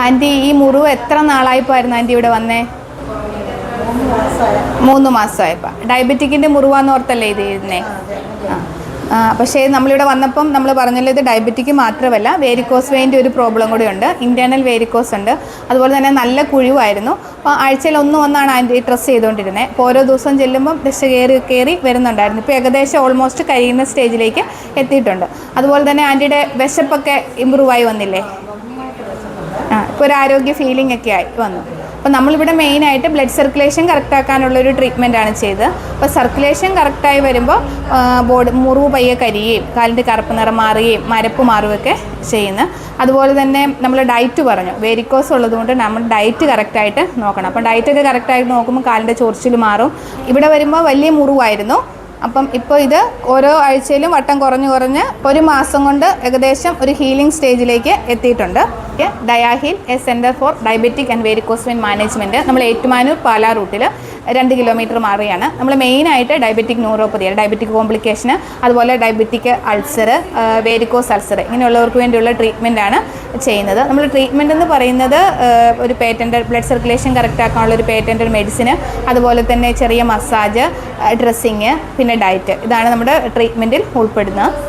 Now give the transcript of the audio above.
Anti ഈ മുറിവ് എത്ര നാളായപ്പോയിരുന്നു ആൻറ്റി ഇവിടെ വന്നേ? 3 മാസമായപ്പോൾ. ഡയബറ്റിക്കിൻ്റെ മുറിവാന്ന് ഓർത്തല്ലേ ഇത് ചെയ്യുന്നേ? പക്ഷേ നമ്മളിവിടെ വന്നപ്പം നമ്മൾ പറഞ്ഞല്ലോ, ഇത് ഡയബറ്റിക് മാത്രമല്ല, വേരിക്കോസ് വെയിൻ്റെ ഒരു പ്രോബ്ലം കൂടി ഉണ്ട്, ഇൻറ്റേർണൽ വേരിക്കോസ് ഉണ്ട്. അതുപോലെ തന്നെ നല്ല കുഴിവായിരുന്നു. അപ്പോൾ ആഴ്ചയിൽ ഒന്നാണ് ആൻറ്റി ഡ്രസ്സ് ചെയ്തുകൊണ്ടിരുന്നത്. അപ്പോൾ ഓരോ ദിവസം ചെല്ലുമ്പം ദശ കയറി വരുന്നുണ്ടായിരുന്നു. ഇപ്പോൾ ഏകദേശം ഓൾമോസ്റ്റ് കഴിയുന്ന സ്റ്റേജിലേക്ക് എത്തിയിട്ടുണ്ട്. അതുപോലെ തന്നെ ആൻറ്റിയുടെ വിശപ്പൊക്കെ ഇമ്പ്രൂവായി വന്നില്ലേ? ഇപ്പോൾ ഒരു ആരോഗ്യ ഫീലിംഗ് ഒക്കെ ആയി വന്നു. അപ്പോൾ നമ്മളിവിടെ മെയിനായിട്ട് ബ്ലഡ് സർക്കുലേഷൻ കറക്റ്റാക്കാനുള്ളൊരു ട്രീറ്റ്മെൻറ്റാണ് ചെയ്തത്. അപ്പോൾ സർക്കുലേഷൻ കറക്റ്റായി വരുമ്പോൾ മുറിവ് പയ്യെ കരിയുകയും കാലിൻ്റെ കറുപ്പ് നിറം മാറുകയും മരപ്പ് മാറുകയൊക്കെ ചെയ്യുന്നത്. അതുപോലെ തന്നെ നമ്മൾ ഡയറ്റ് പറഞ്ഞു, വേരിക്കോസ് ഉള്ളതുകൊണ്ട് നമ്മൾ ഡയറ്റ് കറക്റ്റായിട്ട് നോക്കണം. അപ്പോൾ ഡയറ്റൊക്കെ കറക്റ്റായിട്ട് നോക്കുമ്പോൾ കാലിൻ്റെ ചൊറിച്ചിൽ മാറും. ഇവിടെ വരുമ്പോൾ വലിയ മുറിവായിരുന്നു. അപ്പം ഇപ്പോൾ ഇത് ഓരോ ആഴ്ചയിലും വട്ടം കുറഞ്ഞ് 1 മാസം കൊണ്ട് ഏകദേശം ഒരു ഹീലിംഗ് സ്റ്റേജിലേക്ക് എത്തിയിട്ടുണ്ട്. ഡയാഹിൽ, a centre for diabetic and varicose vein management, നമ്മൾ ഏറ്റുമാനൂർ പാലാ റൂട്ടിൽ 2 കിലോമീറ്റർ മാറിയാണ്. നമ്മൾ മെയിനായിട്ട് ഡയബറ്റിക് ന്യൂറോപ്പതി, ഡയബറ്റിക് കോംപ്ലിക്കേഷന്, അതുപോലെ ഡയബറ്റിക് അൾസർ, വേരിക്കോസ് അൾസർ ഇങ്ങനെയുള്ളവർക്ക് വേണ്ടിയുള്ള ട്രീറ്റ്മെൻറ്റാണ് ചെയ്യുന്നത്. നമ്മൾ ട്രീറ്റ്മെൻറ്റ് എന്ന് പറയുന്നത് ഒരു പേറ്റൻറ്റ് ബ്ലഡ് സർക്കുലേഷൻ കറക്റ്റ് ആക്കാനുള്ള ഒരു പേറ്റൻറ്റ് മെഡിസിന്, അതുപോലെ തന്നെ ചെറിയ മസാജ്, ഡ്രസ്സിങ്, പിന്നെ ഡയറ്റ്, ഇതാണ് നമ്മുടെ ട്രീറ്റ്മെൻറ്റിൽ ഉൾപ്പെടുന്നത്.